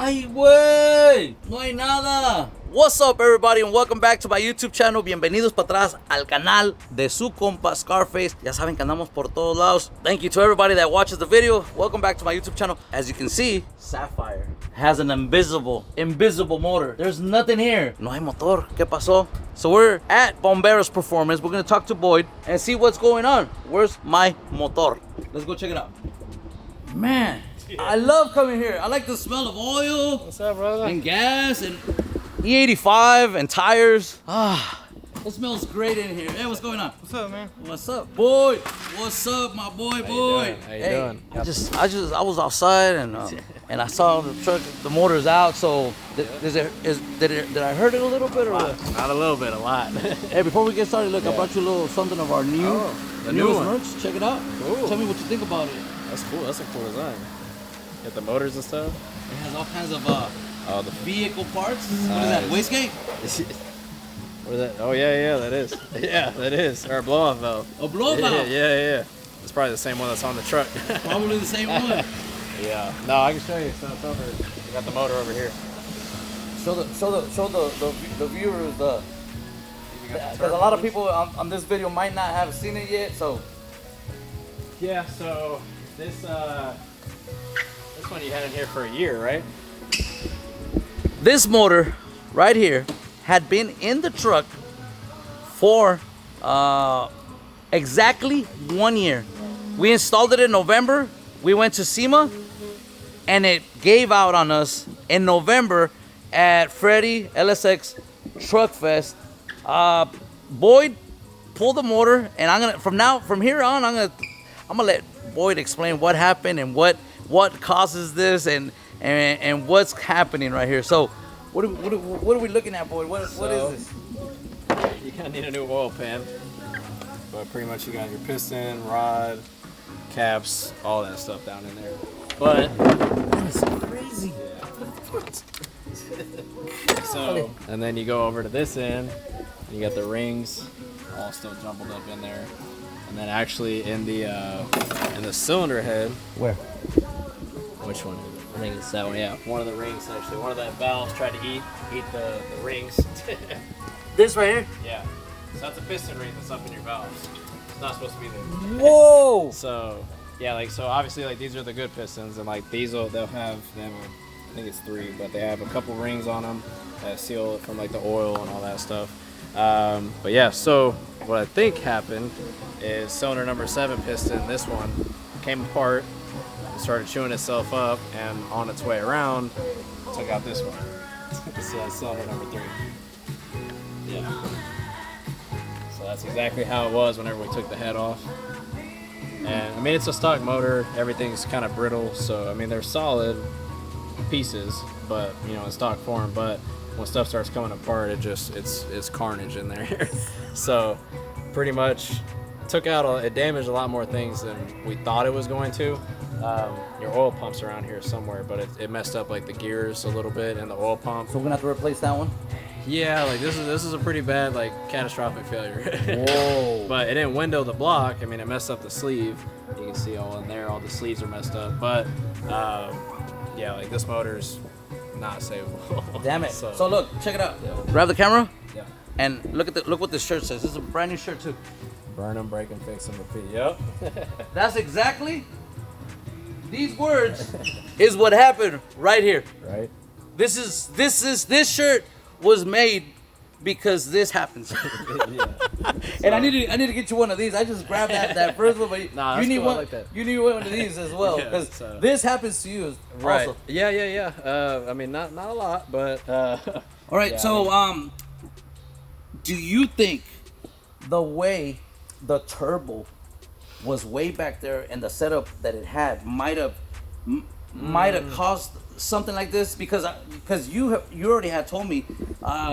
¡Ay, güey! No hay nada. What's up, everybody, and welcome back to my YouTube channel. Bienvenidos para atrás al canal de su compa Scarface. Ya saben que andamos por todos lados. Thank you to everybody that watches the video. Welcome back to my YouTube channel. As you can see, Sapphire has an invisible motor. There's nothing here. No hay motor. ¿Qué pasó? So we're at Bomberos Performance. We're gonna talk to Boyd and see what's going on. Where's my motor? Let's go check it out. Man, I love coming here. I like the smell of oil. What's up, brother? And gas and E85 and tires. It smells great in here. Hey, what's going on? What's up, man? What's up, Boyd? What's up, my boy, Boyd? How you doing? I was outside and I saw the truck, the motor's out. So did I hurt it a little bit or what? Not a little bit, a lot. Hey, before we get started, look, I brought you a little something of our the new newest one. merch. Check it out. Cool. Tell me what you think about it. That's cool. That's a cool design. Got the motors and stuff. It has all kinds of The vehicle parts. What is that? Wastegate? What is that? Oh yeah, that is. Yeah, that is. Or a blow-off valve. A blow-off Yeah, valve? yeah. It's probably the same one that's on the truck. Probably the same one. Yeah. No, I can show you. So it's over. We got the motor over here. Show the viewers because a lot of people on this video might not have seen it yet. So Yeah. So this one you had in here for a year, right? this motor right here had been in the truck for exactly 1 year. We installed it in November. We went to SEMA and it gave out on us in November at Freddy LSX Truck Fest. Boyd pulled the motor, and from here on I'm gonna let Boyd explain what happened and what causes this and what's happening right here. So what are we looking at, Boyd? What is this? You're gonna need a new oil pan. But pretty much you got your piston, rod, caps, all that stuff down in there. But That is crazy. so, and then you go over to this end, you got the rings all still jumbled up in there. And then actually in the cylinder head. Where? Which one is it? I think it's that one. Yeah. One of the rings actually. One of the valves tried to eat the rings. This right here. Yeah. So that's a piston ring that's up in your valves. It's not supposed to be there. Whoa. So yeah, so obviously these are the good pistons, and these they'll have I think it's 3, but they have a couple rings on them that seal it from the oil and all that stuff. But yeah, so what I think happened is cylinder number 7 piston, this one came apart. It started chewing itself up, and on its way around, took out this one. So that's cylinder number 3. Yeah. So that's exactly how it was whenever we took the head off. And I mean, it's a stock motor. Everything's kind of brittle, so I mean, they're solid pieces, but in stock form. But when stuff starts coming apart, it's carnage in there. So pretty much it damaged a lot more things than we thought it was going to. Your oil pump's around here somewhere, but it messed up the gears a little bit and the oil pump. So we're gonna have to replace that one. Yeah, this is a pretty bad catastrophic failure. Whoa. But it didn't window the block. I mean, it messed up the sleeve. You can see all in there, all the sleeves are messed up. But yeah, this motor's not savable. Damn it. So look, check it out. Grab the camera. Yeah. And look what this shirt says. This is a brand new shirt too. Burn them, break them, fix them, repeat. Yep. That's exactly these words is what happened right here. Right. This shirt was made because this happens. Yeah. And I need to get you one of these. I just grabbed that first one, but Nah, you need cool. I one. like that. You need one of these as well, because this happens to you Right. also. Yeah. I mean, not a lot, but. All right. Yeah, So, do you think the way the turbo was way back there and the setup that it had might have caused something like this? Because you already had told me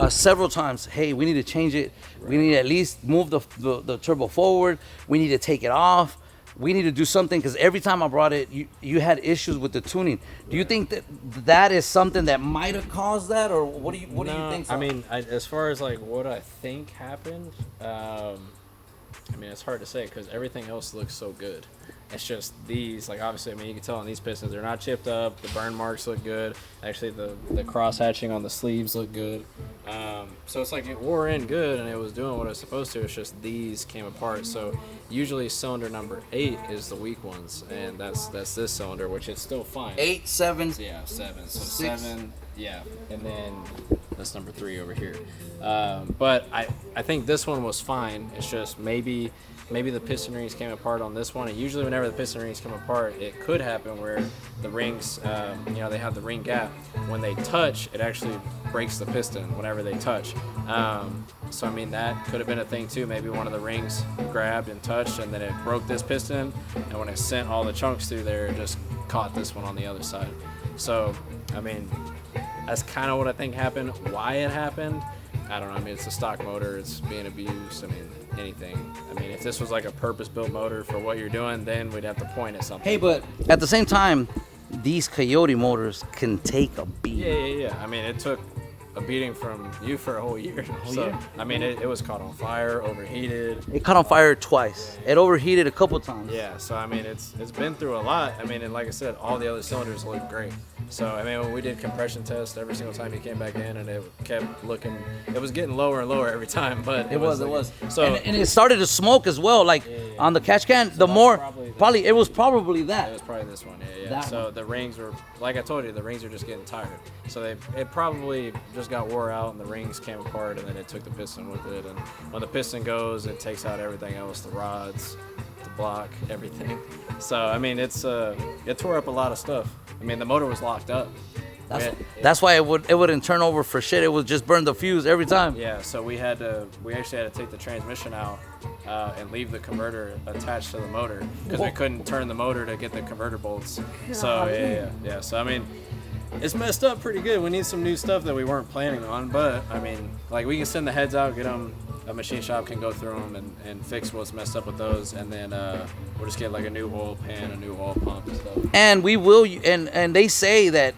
several times, hey, we need to change it. Right. We need to at least move the turbo forward. We need to take it off. We need to do something, because every time I brought it, you had issues with the tuning. Do you think that is something that might have caused that, or what do you think? So? I mean, as far as what I think happened, I mean, it's hard to say because everything else looks so good. It's just these, like obviously, I mean, you can tell on these pistons, they're not chipped up. The burn marks look good. Actually, the cross hatching on the sleeves look good. So it's like it wore in good and it was doing what it was supposed to. It's just these came apart. So usually cylinder number 8 is the weak ones, and that's this cylinder, which is still fine. 8, 7. Yeah, 7. So 6. 7. Yeah, and then that's number 3 over here. But I think this one was fine. It's just maybe the piston rings came apart on this one. And usually whenever the piston rings come apart, it could happen where the rings, they have the ring gap. When they touch, it actually breaks the piston whenever they touch. So I mean, that could have been a thing too. Maybe one of the rings grabbed and touched, and then it broke this piston. And when it sent all the chunks through there, it just caught this one on the other side. So, I mean, that's kind of what I think happened. Why it happened, I don't know. I mean, it's a stock motor. It's being abused. I mean, anything. I mean, if this was like a purpose-built motor for what you're doing, then we'd have to point at something. Hey, but at the same time, these Coyote motors can take a beat. Yeah. I mean, it took a beating from you for a whole year. I mean, it was caught on fire, overheated. It caught on fire twice. It overheated a couple times. Yeah, so I mean, it's been through a lot. I mean, and like I said, all the other cylinders look great. So I mean, when we did compression tests, every single time you came back in, and it kept looking, it was getting lower and lower every time. But it was. So and it started to smoke as well. Like on the catch can, so the more probably it was probably that. It was probably this one. Yeah. That So one. the rings were, like I told you, the rings are just getting tired. So it probably just got wore out, and the rings came apart, and then it took the piston with it. And when the piston goes, it takes out everything else, the rods, the block, everything. So I mean, it tore up a lot of stuff. I mean, the motor was locked up. That's why it wouldn't turn over for shit. It would just burn the fuse every time. Yeah, so we actually had to take the transmission out and leave the converter attached to the motor because we couldn't turn the motor to get the converter bolts. So yeah. So I mean, it's messed up pretty good. We need some new stuff that we weren't planning on, but I mean, like we can send the heads out, get them. A machine shop can go through them and fix what's messed up with those, and then we'll just get like a new oil pan, a new oil pump and stuff. And we will, and they say that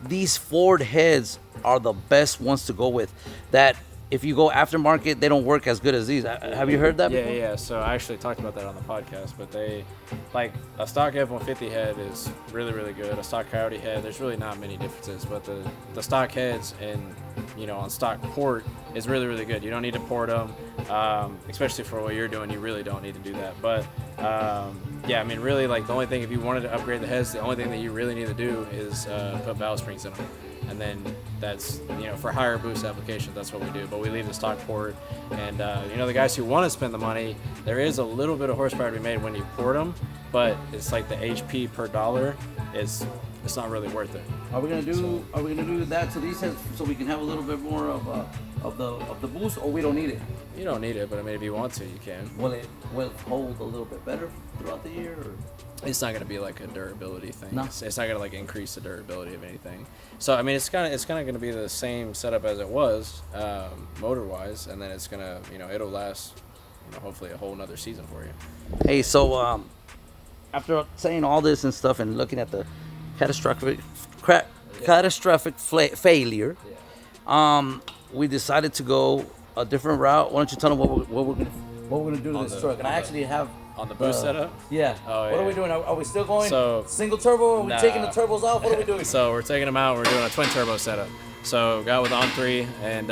these Ford heads are the best ones to go with. That if you go aftermarket, they don't work as good as these. Have you heard that before? Yeah. So I actually talked about that on the podcast, but they, like a stock F-150 head is really, really good. A stock Coyote head, there's really not many differences, but the stock heads and, on stock port is really, really good. You don't need to port them, especially for what you're doing. You really don't need to do that. But I mean, really, like the only thing, if you wanted to upgrade the heads, the only thing that you really need to do is put valve springs in them. And then that's, for higher boost applications, that's what we do. But we leave the stock port. And, the guys who want to spend the money, there is a little bit of horsepower to be made when you port them, but it's like the HP per dollar it's not really worth it. Are we gonna do that to these heads so we can have a little bit more of the boost, or we don't need it? You don't need it, but I mean, if you want to, you can. Will it hold a little bit better throughout the year? Or? It's not going to be like a durability thing. No. It's not going to like increase the durability of anything. So I mean, it's kind of going to be the same setup as it was motor wise, and then it's going to it'll last hopefully a whole nother season for you. Hey, so after saying all this and stuff and looking at the catastrophic failure, we decided to go a different route. Why don't you tell them what we're gonna do to this truck? And I actually have on the boost setup. Yeah. Oh, what are we doing? Are we still going single turbo? Are we Nah. taking the turbos off? What are we doing? So we're taking them out. We're doing a twin turbo setup. So got with On3, and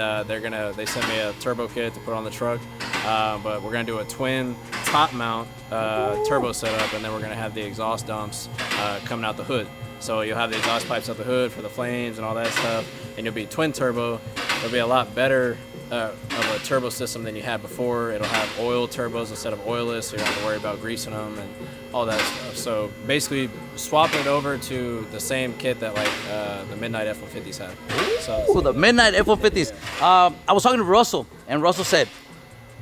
they sent me a turbo kit to put on the truck. But we're gonna do a twin top mount turbo setup, and then we're gonna have the exhaust dumps coming out the hood. So you'll have the exhaust pipes out the hood for the flames and all that stuff, and you'll be twin turbo. It'll be a lot better of a turbo system than you had before. It'll have oil turbos instead of oilless, so you don't have to worry about greasing them and all that stuff. So basically swapping it over to the same kit that like the Midnight F-150s have. Ooh, the Midnight F-150s. I was talking to Russell, and Russell said,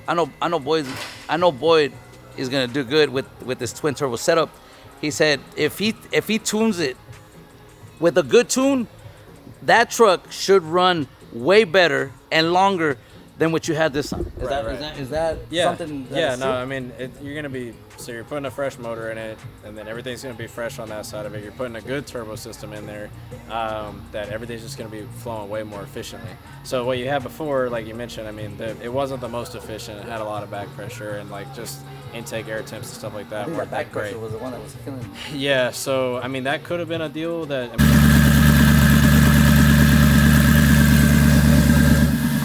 I know Boyd is gonna do good with this twin turbo setup. He said if he tunes it with a good tune, that truck should run way better and longer than what you had this time. Is that Yeah. something that Yeah, is no, true? I mean, you're gonna be, so you're putting a fresh motor in it, and then everything's gonna be fresh on that side of it. You're putting a good turbo system in there, that everything's just gonna be flowing way more efficiently. So what you had before, like you mentioned, I mean, it wasn't the most efficient. It had a lot of back pressure and like just intake air temps and stuff like that. I think weren't that back that great. pressure was the one that was killing me. Yeah, so I mean, that could have been a deal that.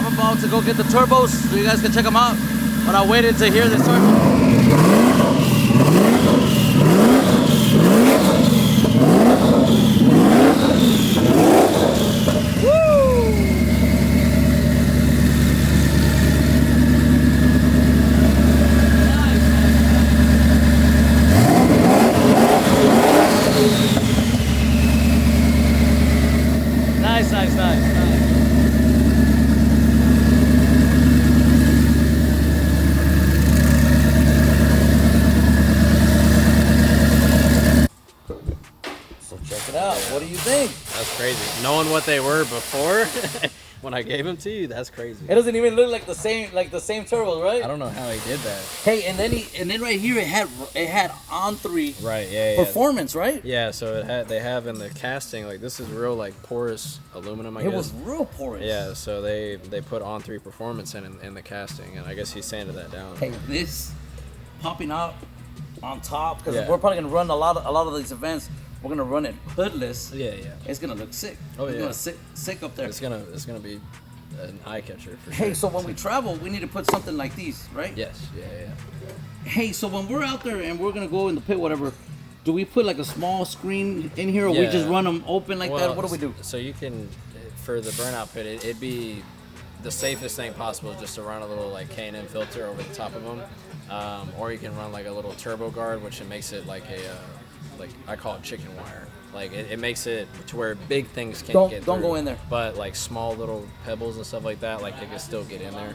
I'm about to go get the turbos so you guys can check them out. But I waited to hear this turbo. Nice. So check it out. What do you think? That's crazy. Knowing what they were before, when I gave them to you, that's crazy. It doesn't even look like the same turbos, right? I don't know how he did that. Hey, and then right here it had on 3 Right, yeah. performance, right? Yeah, so they have in the casting, like this is real like porous aluminum, I guess. It was real porous. Yeah, so they put on 3 performance in the casting, and I guess he sanded that down. Hey, this popping out on top, because Yeah. we're probably gonna run a lot of these events. We're gonna run it hoodless. Yeah. It's gonna look sick. Oh, It's yeah. gonna sick up there. It's gonna be an eye catcher for sure. Hey, so when we travel, we need to put something like these, right? Yes, yeah. Hey, so when we're out there and we're gonna go in the pit, whatever, do we put like a small screen in here, or we Yeah. just run them open like Well, that? What do we do? So you can, for the burnout pit, it'd be the safest thing possible is just to run a little like K&N filter over the top of them, or you can run like a little turbo guard, which it makes it like like I call it chicken wire. Like it makes it to where big things can't get Don't through, go in there. But like small little pebbles and stuff like that, like they can still get in there.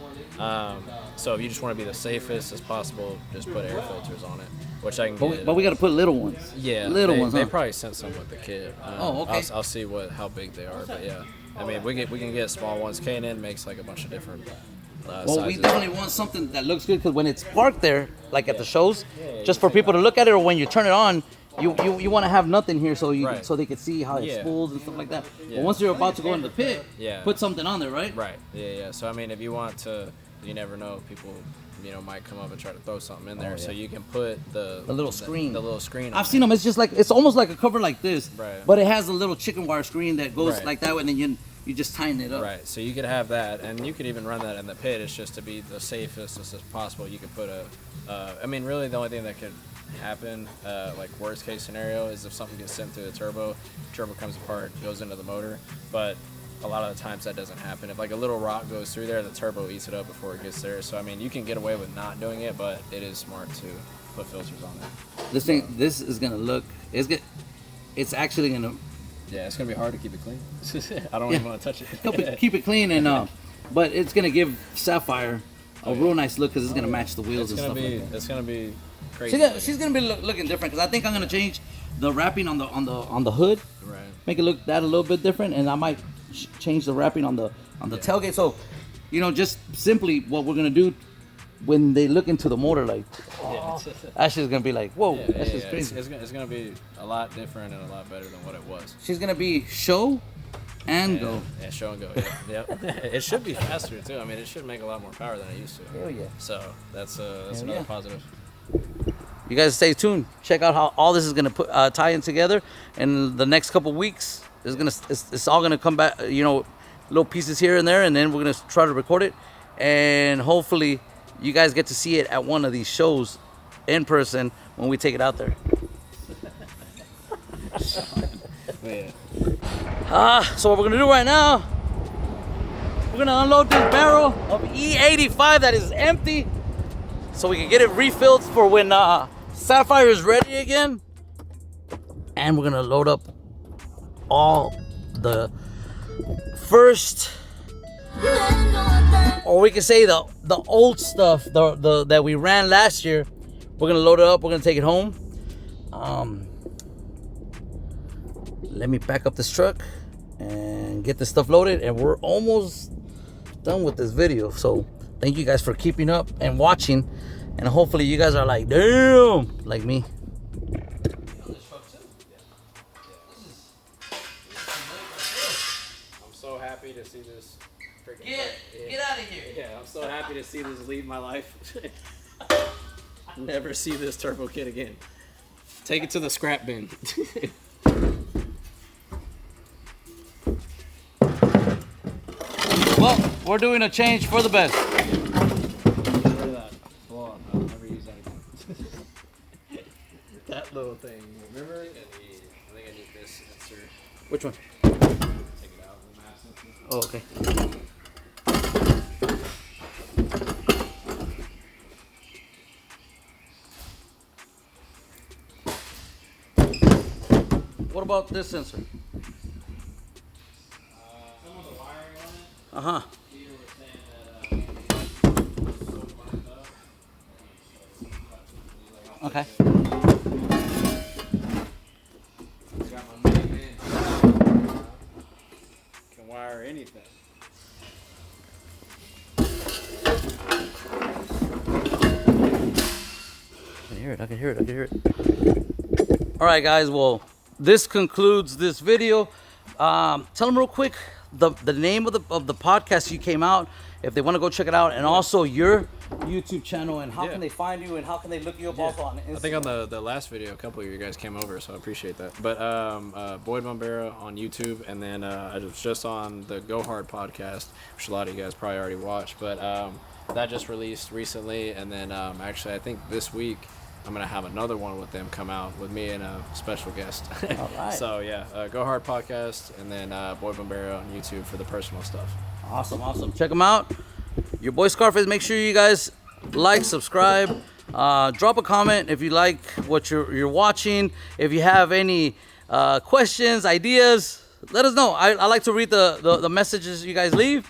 So if you just want to be the safest as possible, just put air filters on it, which I can get. But we gotta put little ones. Yeah, little ones. They Huh? probably sent some with the kit. Oh, okay. I'll see how big they are, but yeah. I mean, we can get small ones. K&N makes like a bunch of different Well, sizes. we definitely want something that looks good, because when it's parked there, like at the shows, just for people to look at it, or when you turn it on, you want to have nothing here so Right. so they can see how it Yeah. spools and stuff like that. Yeah. But once you're about to go in the pit, Yeah. put something on there, right? Right. Yeah. So I mean, if you want to, you never know. People, might come up and try to throw something in there. Oh, yeah. So you can put the little screen. The little screen. I've seen them. It's just like, it's almost like a cover like this, Right. but it has a little chicken wire screen that goes Right. like that way, and then you just tighten it up. Right. So you could have that, and you could even run that in the pit. It's just to be the safest as possible. You could put I mean, really, the only thing that could happen, like worst case scenario, is if something gets sent through the turbo comes apart, goes into the motor. But a lot of the times that doesn't happen. If like a little rock goes through there, the turbo eats it up before it gets there. So I mean, you can get away with not doing it, but it is smart to put filters on it. This is gonna look. It's actually gonna Yeah, it's gonna be hard to keep it clean. I don't even want to touch it. keep it clean, and but it's gonna give Sapphire a real nice look, because it's gonna match the wheels and stuff like that. It's gonna be crazy. She's gonna be looking different, because I think I'm gonna change the wrapping on the hood, Right. make it look that a little bit different, and I might change the wrapping on the tailgate. So, just simply what we're gonna do when they look into the motor, like, that shit's gonna be like, whoa, that's just crazy. It's gonna be a lot different and a lot better than what it was. She's gonna be show and go. Yeah, show and go. Yep. It should be faster too. I mean, it should make a lot more power than it used to. Hell yeah. So that's Hell another yeah. positive. You guys stay tuned. Check out how all this is gonna tie in together in the next couple weeks. It's all gonna come back. Little pieces here and there, and then we're gonna try to record it, and hopefully you guys get to see it at one of these shows in person when we take it out there. Yeah. So what we're gonna do right now, we're gonna unload this barrel of E85 that is empty, so we can get it refilled for when Sapphire is ready again. And we're gonna load up all the first, or we can say the old stuff, the that we ran last year. We're gonna load it up. We're gonna take it home. Let me back up this truck and get this stuff loaded, and we're almost done with this video. So thank you guys for keeping up and watching, and hopefully you guys are like, damn, like me. I'm so happy to see this. Get out of here. Yeah, I'm so happy to see this leave my life. Never see this turbo kit again. Take it to the scrap bin. Well, we're doing a change for the best. Look at that. Blow up. I'll never use that again. That little thing. Remember? I think I need this sensor. Which one? Take it out. The mass sensor. Oh, okay. What about this sensor? Some of the wiring on it. Uh-huh. Peter was saying that it's so burned up. Okay. It's got my money in. Can wire anything. I can hear it. All right, guys. Well, this concludes this video. Tell them real quick the name of the podcast you came out, if they want to go check it out, and also your YouTube channel, and how can they find you, and how can they look you up also on Instagram. I think on the last video, a couple of you guys came over, so I appreciate that. But Boyd Bombera on YouTube, and then I was just on the Go Hard podcast, which a lot of you guys probably already watched. But that just released recently, and then actually I think this week I'm gonna have another one with them come out with me and a special guest. All right. So yeah, Go Hard podcast, and then Boyd Bombera on YouTube for the personal stuff. Awesome. Check them out. Your boy Scarface. Make sure you guys like, subscribe, drop a comment if you like what you're watching. If you have any questions, ideas, let us know. I like to read the messages you guys leave.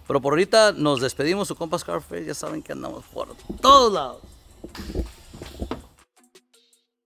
Pero por ahorita nos despedimos. Su compa Scarface. Ya saben que andamos por todos lados.